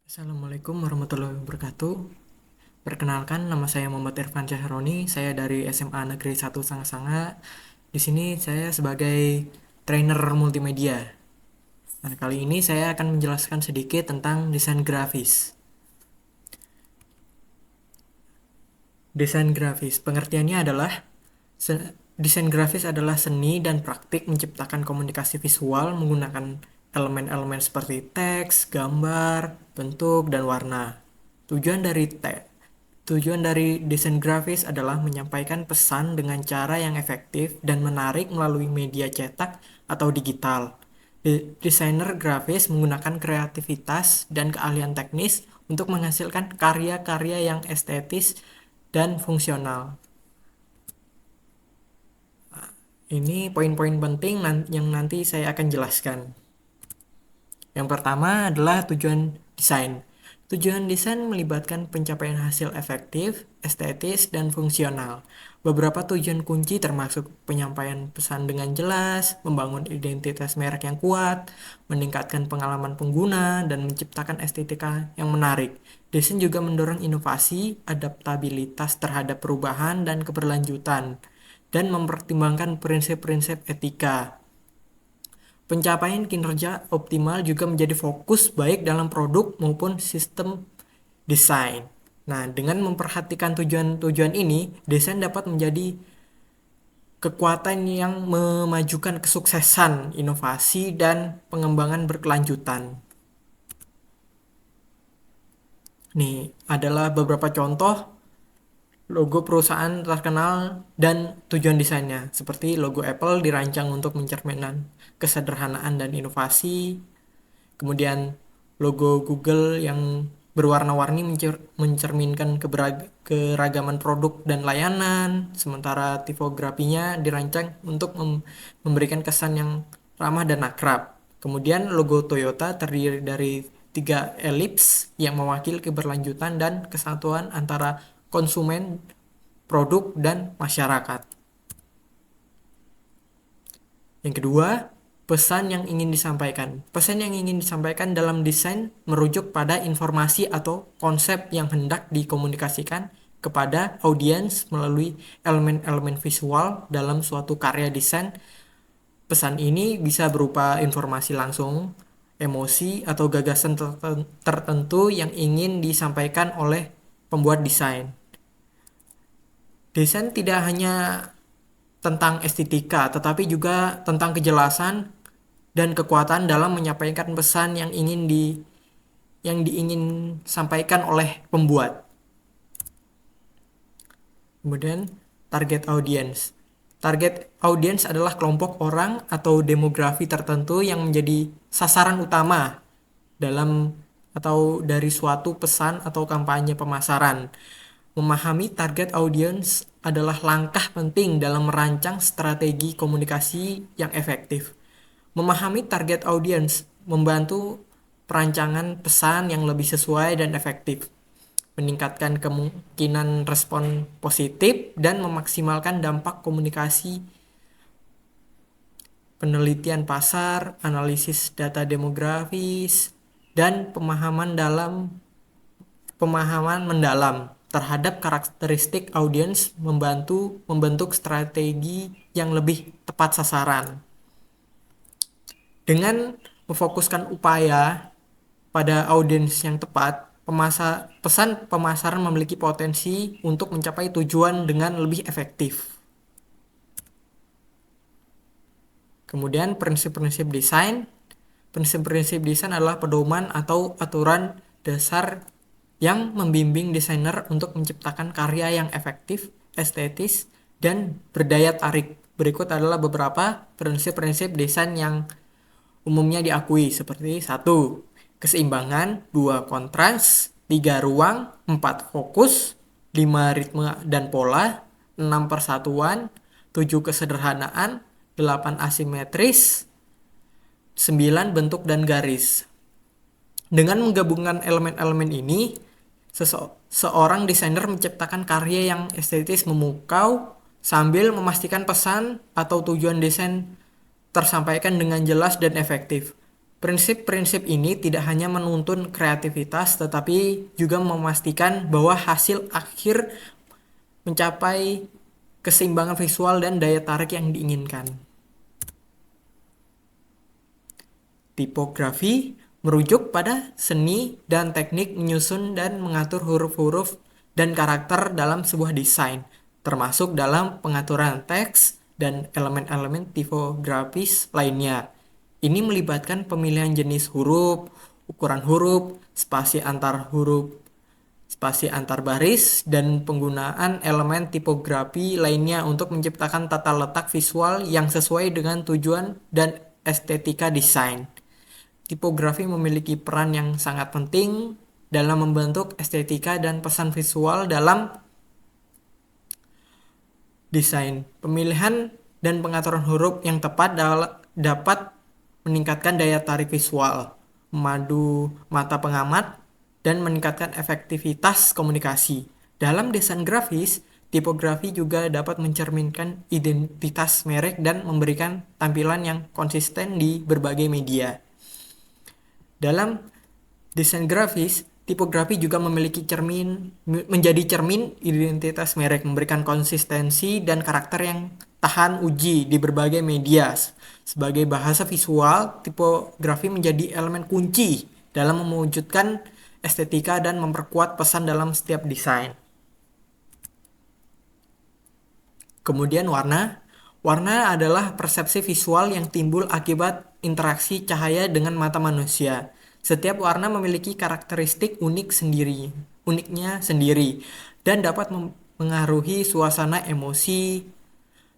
Assalamualaikum warahmatullahi wabarakatuh. Perkenalkan, nama saya Muhammad Irfan Syahroni. Saya dari SMA Negeri 1 Sanga-Sanga. Di sini saya sebagai trainer multimedia. Nah, kali ini saya akan menjelaskan sedikit tentang desain grafis. Desain grafis, pengertiannya adalah desain grafis adalah seni dan praktik menciptakan komunikasi visual menggunakan elemen-elemen seperti teks, gambar, bentuk, dan warna. Tujuan dari Tujuan dari desain grafis adalah menyampaikan pesan dengan cara yang efektif dan menarik melalui media cetak atau digital. Desainer grafis menggunakan kreativitas dan keahlian teknis untuk menghasilkan karya-karya yang estetis dan fungsional. Ini poin-poin penting yang nanti saya akan jelaskan. Yang pertama adalah tujuan desain. Tujuan desain melibatkan pencapaian hasil efektif, estetis, dan fungsional. Beberapa tujuan kunci termasuk penyampaian pesan dengan jelas, membangun identitas merek yang kuat, meningkatkan pengalaman pengguna, dan menciptakan estetika yang menarik. Desain juga mendorong inovasi, adaptabilitas terhadap perubahan, dan keberlanjutan, dan mempertimbangkan prinsip-prinsip etika. Pencapaian kinerja optimal juga menjadi fokus baik dalam produk maupun sistem desain. Nah, dengan memperhatikan tujuan-tujuan ini, desain dapat menjadi kekuatan yang memajukan kesuksesan, inovasi, dan pengembangan berkelanjutan. Nih adalah beberapa contoh logo perusahaan terkenal dan tujuan desainnya. Seperti logo Apple dirancang untuk mencerminkan kesederhanaan dan inovasi. Kemudian logo Google yang berwarna-warni mencerminkan keragaman produk dan layanan. Sementara tipografinya dirancang untuk memberikan kesan yang ramah dan akrab. Kemudian logo Toyota terdiri dari 3 elips yang mewakili keberlanjutan dan kesatuan antara konsumen, produk, dan masyarakat. Yang kedua, pesan yang ingin disampaikan. Pesan yang ingin disampaikan dalam desain merujuk pada informasi atau konsep yang hendak dikomunikasikan kepada audiens melalui elemen-elemen visual dalam suatu karya desain. Pesan ini bisa berupa informasi langsung, emosi, atau gagasan tertentu yang ingin disampaikan oleh pembuat desain. Desain tidak hanya tentang estetika, tetapi juga tentang kejelasan dan kekuatan dalam menyampaikan pesan yang diingin sampaikan oleh pembuat. Kemudian target audience. Target audience adalah kelompok orang atau demografi tertentu yang menjadi sasaran utama dalam atau dari suatu pesan atau kampanye pemasaran. Memahami target audience adalah langkah penting dalam merancang strategi komunikasi yang efektif. Memahami target audience membantu perancangan pesan yang lebih sesuai dan efektif, meningkatkan kemungkinan respon positif, dan memaksimalkan dampak komunikasi. Penelitian pasar, analisis data demografis, dan pemahaman mendalam terhadap karakteristik audiens membantu membentuk strategi yang lebih tepat sasaran. Dengan memfokuskan upaya pada audiens yang tepat, pesan pemasaran memiliki potensi untuk mencapai tujuan dengan lebih efektif. Kemudian prinsip-prinsip desain. Prinsip-prinsip desain adalah pedoman atau aturan dasar yang membimbing desainer untuk menciptakan karya yang efektif, estetis, dan berdaya tarik. Berikut adalah beberapa prinsip-prinsip desain yang umumnya diakui seperti 1. Keseimbangan, 2. Kontras, 3. Ruang, 4. Fokus, 5. Ritme dan pola, 6. Persatuan, 7. Kesederhanaan, 8. Asimetris, 9. Bentuk dan garis. Dengan menggabungkan elemen-elemen ini, seorang desainer menciptakan karya yang estetis memukau sambil memastikan pesan atau tujuan desain tersampaikan dengan jelas dan efektif. Prinsip-prinsip ini tidak hanya menuntun kreativitas, tetapi juga memastikan bahwa hasil akhir mencapai keseimbangan visual dan daya tarik yang diinginkan. Tipografi merujuk pada seni dan teknik menyusun dan mengatur huruf-huruf dan karakter dalam sebuah desain, termasuk dalam pengaturan teks dan elemen-elemen tipografis lainnya. Ini melibatkan pemilihan jenis huruf, ukuran huruf, spasi antar huruf, spasi antar baris, dan penggunaan elemen tipografi lainnya untuk menciptakan tata letak visual yang sesuai dengan tujuan dan estetika desain. Tipografi memiliki peran yang sangat penting dalam membentuk estetika dan pesan visual dalam desain. Pemilihan dan pengaturan huruf yang tepat dapat meningkatkan daya tarik visual, memadu mata pengamat, dan meningkatkan efektivitas komunikasi. Dalam desain grafis, tipografi juga dapat mencerminkan identitas merek dan memberikan tampilan yang konsisten di berbagai media. Dalam desain grafis, tipografi juga menjadi cermin identitas merek, memberikan konsistensi dan karakter yang tahan uji di berbagai media. Sebagai bahasa visual, tipografi menjadi elemen kunci dalam mewujudkan estetika dan memperkuat pesan dalam setiap desain. Kemudian warna. Warna adalah persepsi visual yang timbul akibat interaksi cahaya dengan mata manusia. Setiap warna memiliki karakteristik uniknya sendiri, dan dapat mengaruhi suasana emosi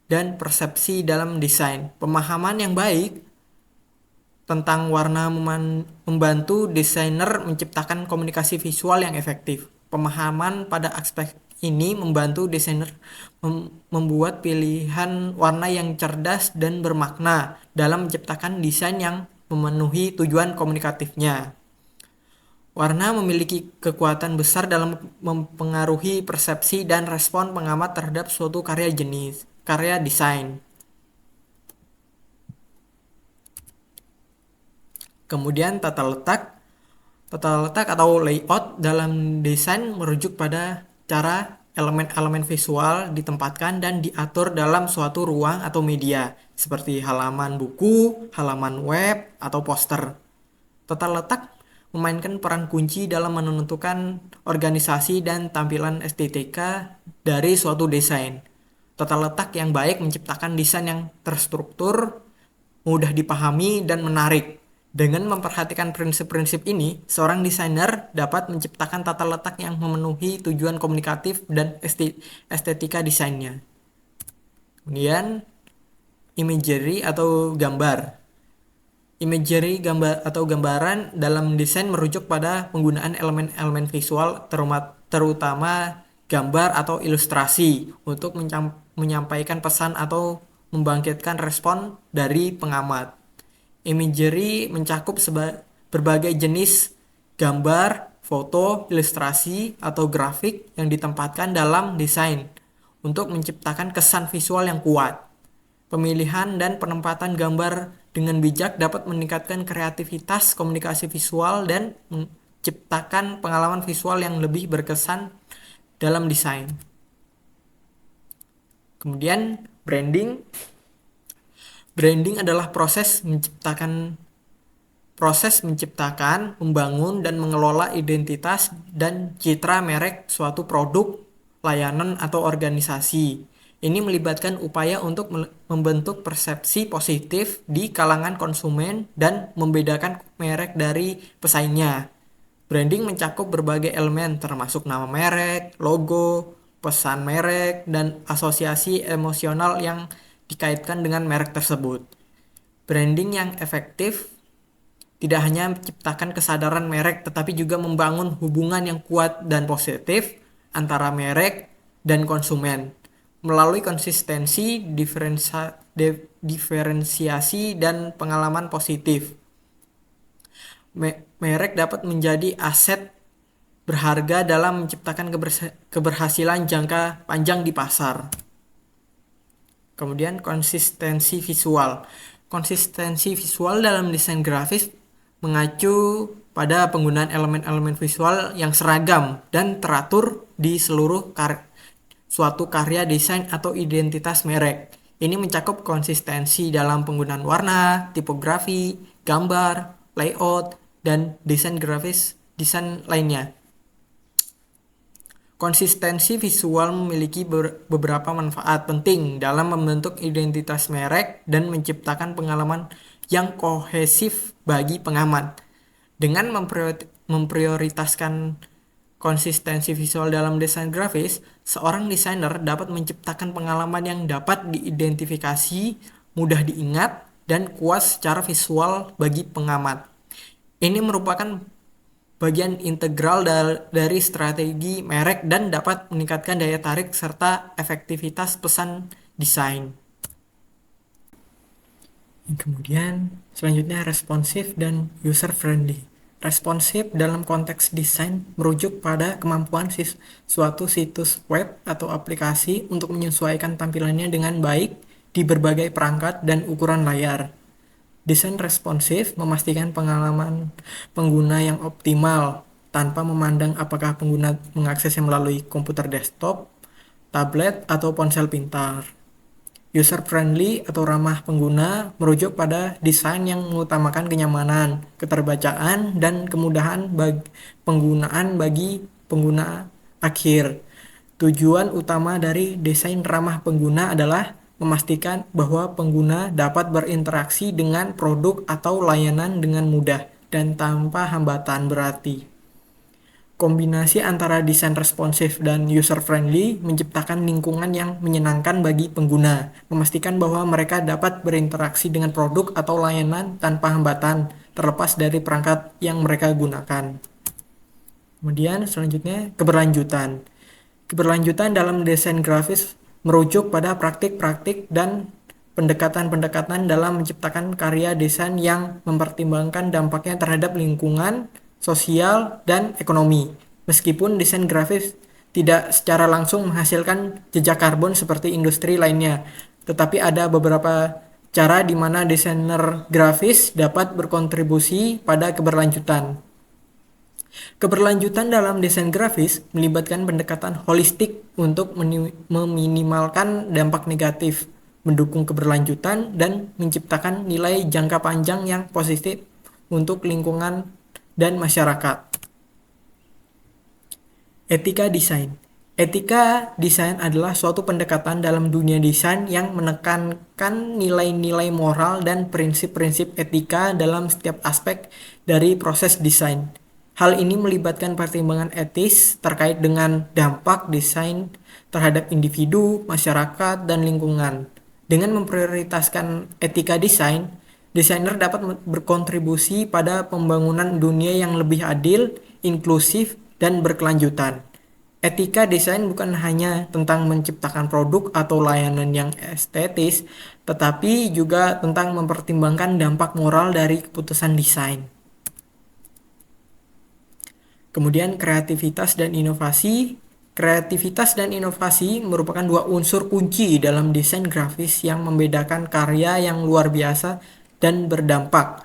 dan persepsi dalam desain. Pemahaman yang baik tentang warna membantu desainer menciptakan komunikasi visual yang efektif. Pemahaman pada aspek ini membantu desainer membuat pilihan warna yang cerdas dan bermakna dalam menciptakan desain yang memenuhi tujuan komunikatifnya. Warna memiliki kekuatan besar dalam mempengaruhi persepsi dan respon pengamat terhadap suatu karya desain. Kemudian tata letak atau layout dalam desain merujuk pada cara elemen-elemen visual ditempatkan dan diatur dalam suatu ruang atau media, seperti halaman buku, halaman web, atau poster. Tata letak memainkan peran kunci dalam menentukan organisasi dan tampilan estetika dari suatu desain. Tata letak yang baik menciptakan desain yang terstruktur, mudah dipahami, dan menarik. Dengan memperhatikan prinsip-prinsip ini, seorang desainer dapat menciptakan tata letak yang memenuhi tujuan komunikatif dan estetika desainnya. Kemudian, imagery atau gambar. Imagery atau gambaran dalam desain merujuk pada penggunaan elemen-elemen visual, terutama gambar atau ilustrasi, untuk menyampaikan pesan atau membangkitkan respon dari pengamat. Imagery mencakup berbagai jenis gambar, foto, ilustrasi, atau grafik yang ditempatkan dalam desain untuk menciptakan kesan visual yang kuat. Pemilihan dan penempatan gambar dengan bijak dapat meningkatkan kreativitas komunikasi visual dan menciptakan pengalaman visual yang lebih berkesan dalam desain. Kemudian branding. Branding adalah proses menciptakan, membangun, dan mengelola identitas dan citra merek suatu produk, layanan, atau organisasi. Ini melibatkan upaya untuk membentuk persepsi positif di kalangan konsumen dan membedakan merek dari pesaingnya. Branding mencakup berbagai elemen, termasuk nama merek, logo, pesan merek, dan asosiasi emosional yang dikaitkan dengan merek tersebut. Branding yang efektif tidak hanya menciptakan kesadaran merek, tetapi juga membangun hubungan yang kuat dan positif antara merek dan konsumen melalui konsistensi, diferensiasi, dan pengalaman positif. Merek dapat menjadi aset berharga dalam menciptakan keberhasilan jangka panjang di pasar. Kemudian konsistensi visual. Konsistensi visual dalam desain grafis mengacu pada penggunaan elemen-elemen visual yang seragam dan teratur di seluruh suatu karya desain atau identitas merek. Ini mencakup konsistensi dalam penggunaan warna, tipografi, gambar, layout, dan desain grafis desain lainnya. Konsistensi visual memiliki beberapa manfaat penting dalam membentuk identitas merek dan menciptakan pengalaman yang kohesif bagi pengamat. Dengan memprioritaskan konsistensi visual dalam desain grafis, seorang desainer dapat menciptakan pengalaman yang dapat diidentifikasi, mudah diingat, dan kuat secara visual bagi pengamat. Ini merupakan bagian integral dari strategi merek dan dapat meningkatkan daya tarik serta efektivitas pesan desain. Kemudian selanjutnya responsif dan user friendly. Responsif dalam konteks desain merujuk pada kemampuan suatu situs web atau aplikasi untuk menyesuaikan tampilannya dengan baik di berbagai perangkat dan ukuran layar. Desain responsif memastikan pengalaman pengguna yang optimal tanpa memandang apakah pengguna mengaksesnya melalui komputer desktop, tablet, atau ponsel pintar. User friendly atau ramah pengguna merujuk pada desain yang mengutamakan kenyamanan, keterbacaan, dan kemudahan penggunaan bagi pengguna akhir. Tujuan utama dari desain ramah pengguna adalah memastikan bahwa pengguna dapat berinteraksi dengan produk atau layanan dengan mudah dan tanpa hambatan berarti. Kombinasi antara desain responsif dan user-friendly menciptakan lingkungan yang menyenangkan bagi pengguna, memastikan bahwa mereka dapat berinteraksi dengan produk atau layanan tanpa hambatan, terlepas dari perangkat yang mereka gunakan. Kemudian selanjutnya keberlanjutan. Keberlanjutan dalam desain grafis merujuk pada praktik-praktik dan pendekatan-pendekatan dalam menciptakan karya desain yang mempertimbangkan dampaknya terhadap lingkungan, sosial, dan ekonomi. Meskipun desain grafis tidak secara langsung menghasilkan jejak karbon seperti industri lainnya, tetapi ada beberapa cara di mana desainer grafis dapat berkontribusi pada keberlanjutan. Keberlanjutan dalam desain grafis melibatkan pendekatan holistik untuk meminimalkan dampak negatif, mendukung keberlanjutan, dan menciptakan nilai jangka panjang yang positif untuk lingkungan dan masyarakat. Etika desain. Etika desain adalah suatu pendekatan dalam dunia desain yang menekankan nilai-nilai moral dan prinsip-prinsip etika dalam setiap aspek dari proses desain. Hal ini melibatkan pertimbangan etis terkait dengan dampak desain terhadap individu, masyarakat, dan lingkungan. Dengan memprioritaskan etika desain, desainer dapat berkontribusi pada pembangunan dunia yang lebih adil, inklusif, dan berkelanjutan. Etika desain bukan hanya tentang menciptakan produk atau layanan yang estetis, tetapi juga tentang mempertimbangkan dampak moral dari keputusan desain. Kemudian kreativitas dan inovasi. Kreativitas dan inovasi merupakan dua unsur kunci dalam desain grafis yang membedakan karya yang luar biasa dan berdampak.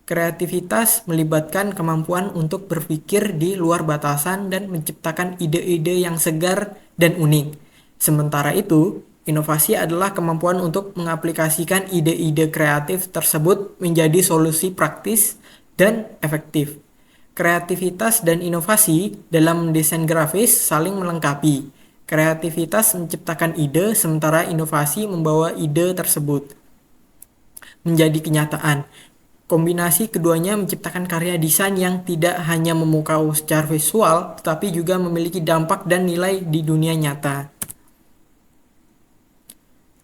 Kreativitas melibatkan kemampuan untuk berpikir di luar batasan dan menciptakan ide-ide yang segar dan unik. Sementara itu, inovasi adalah kemampuan untuk mengaplikasikan ide-ide kreatif tersebut menjadi solusi praktis dan efektif. Kreativitas dan inovasi dalam desain grafis saling melengkapi. Kreativitas menciptakan ide, sementara inovasi membawa ide tersebut menjadi kenyataan. Kombinasi keduanya menciptakan karya desain yang tidak hanya memukau secara visual, tetapi juga memiliki dampak dan nilai di dunia nyata.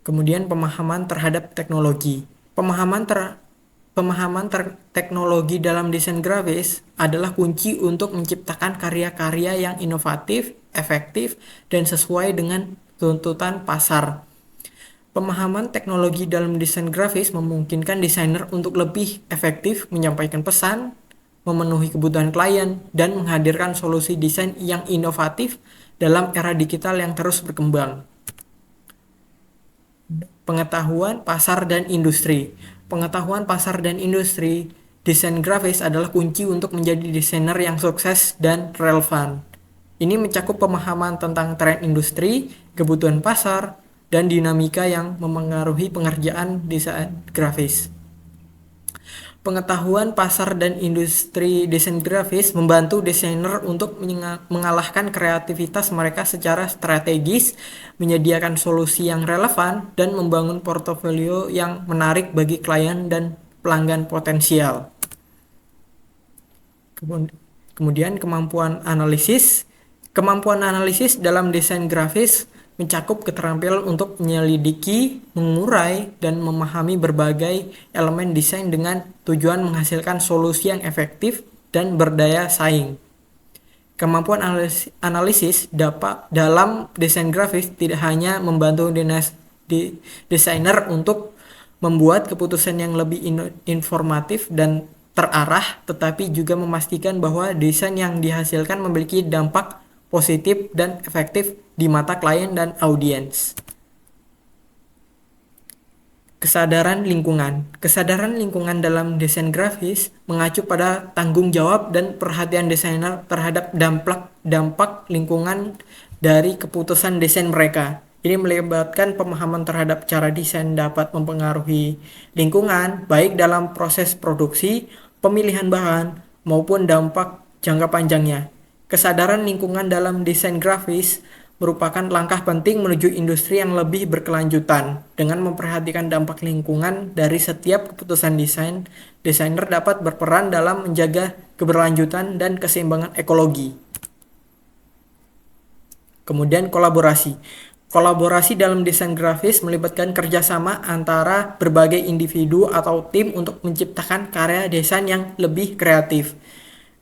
Kemudian pemahaman terhadap teknologi. Pemahaman teknologi dalam desain grafis adalah kunci untuk menciptakan karya-karya yang inovatif, efektif, dan sesuai dengan tuntutan pasar. Pemahaman teknologi dalam desain grafis memungkinkan desainer untuk lebih efektif menyampaikan pesan, memenuhi kebutuhan klien, dan menghadirkan solusi desain yang inovatif dalam era digital yang terus berkembang. Pengetahuan pasar dan industri. Pengetahuan pasar dan industri desain grafis adalah kunci untuk menjadi desainer yang sukses dan relevan. Ini mencakup pemahaman tentang tren industri, kebutuhan pasar, dan dinamika yang memengaruhi pengerjaan desain grafis. Pengetahuan pasar dan industri desain grafis membantu desainer untuk mengalahkan kreativitas mereka secara strategis, menyediakan solusi yang relevan, dan membangun portofolio yang menarik bagi klien dan pelanggan potensial. Kemudian kemampuan analisis. Kemampuan analisis dalam desain grafis mencakup keterampilan untuk menyelidiki, mengurai, dan memahami berbagai elemen desain dengan tujuan menghasilkan solusi yang efektif dan berdaya saing. Kemampuan analisis dalam desain grafis tidak hanya membantu desainer untuk membuat keputusan yang lebih informatif dan terarah, tetapi juga memastikan bahwa desain yang dihasilkan memiliki dampak positif dan efektif di mata klien dan audiens. Kesadaran lingkungan. Kesadaran lingkungan dalam desain grafis mengacu pada tanggung jawab dan perhatian desainer terhadap dampak lingkungan dari keputusan desain mereka. Ini melibatkan pemahaman terhadap cara desain dapat mempengaruhi lingkungan, baik dalam proses produksi, pemilihan bahan, maupun dampak jangka panjangnya. Kesadaran lingkungan dalam desain grafis merupakan langkah penting menuju industri yang lebih berkelanjutan. Dengan memperhatikan dampak lingkungan dari setiap keputusan desain, desainer dapat berperan dalam menjaga keberlanjutan dan keseimbangan ekologi. Kemudian kolaborasi. Kolaborasi dalam desain grafis melibatkan kerjasama antara berbagai individu atau tim untuk menciptakan karya desain yang lebih kreatif,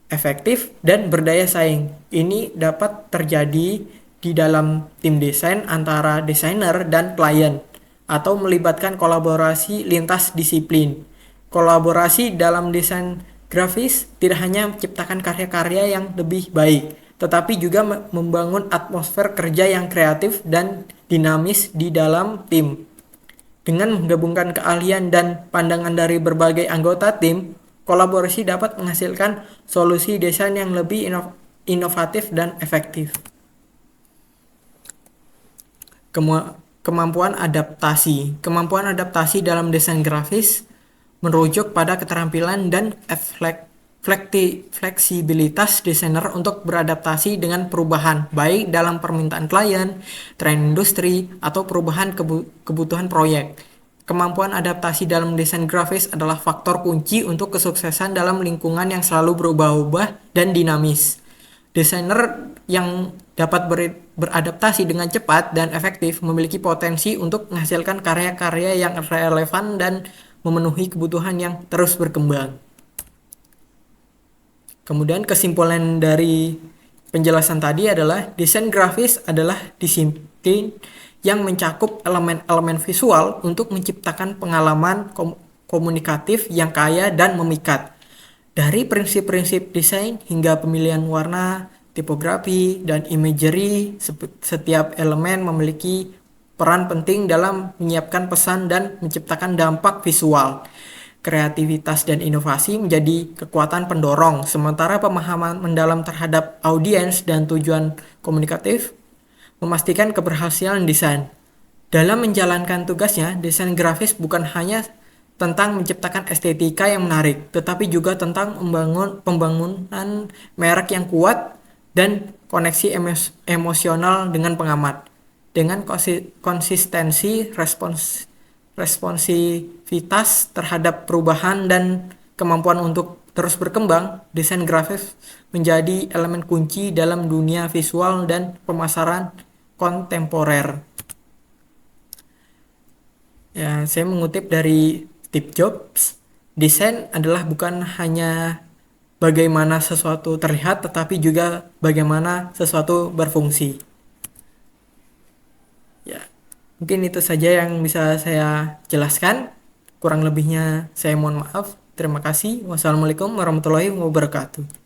efektif, dan berdaya saing. Ini dapat terjadi di dalam tim desain antara desainer dan klien, atau melibatkan kolaborasi lintas disiplin. Kolaborasi dalam desain grafis tidak hanya menciptakan karya-karya yang lebih baik, tetapi juga membangun atmosfer kerja yang kreatif dan dinamis di dalam tim. Dengan menggabungkan keahlian dan pandangan dari berbagai anggota tim, kolaborasi dapat menghasilkan solusi desain yang lebih inovatif dan efektif. Kemampuan adaptasi. Kemampuan adaptasi dalam desain grafis merujuk pada keterampilan dan fleksibilitas desainer untuk beradaptasi dengan perubahan, baik dalam permintaan klien, tren industri, atau perubahan kebutuhan proyek. Kemampuan adaptasi dalam desain grafis adalah faktor kunci untuk kesuksesan dalam lingkungan yang selalu berubah-ubah dan dinamis. Desainer yang dapat beradaptasi dengan cepat dan efektif memiliki potensi untuk menghasilkan karya-karya yang relevan dan memenuhi kebutuhan yang terus berkembang. Kemudian kesimpulan dari penjelasan tadi adalah desain grafis adalah disiplin yang mencakup elemen-elemen visual untuk menciptakan pengalaman komunikatif yang kaya dan memikat. Dari prinsip-prinsip desain hingga pemilihan warna, tipografi, dan imagery, setiap elemen memiliki peran penting dalam menyiapkan pesan dan menciptakan dampak visual. Kreativitas dan inovasi menjadi kekuatan pendorong, sementara pemahaman mendalam terhadap audiens dan tujuan komunikatif memastikan keberhasilan desain. Dalam menjalankan tugasnya, desain grafis bukan hanya tentang menciptakan estetika yang menarik, tetapi juga tentang pembangunan merek yang kuat dan koneksi emosional dengan pengamat. Dengan konsistensi, responsivitas terhadap perubahan dan kemampuan untuk terus berkembang, desain grafis menjadi elemen kunci dalam dunia visual dan pemasaran kontemporer. Ya, saya mengutip dari Steve Jobs, desain adalah bukan hanya bagaimana sesuatu terlihat, tetapi juga bagaimana sesuatu berfungsi. Ya, mungkin itu saja yang bisa saya jelaskan. Kurang lebihnya saya mohon maaf. Terima kasih. Wassalamualaikum warahmatullahi wabarakatuh.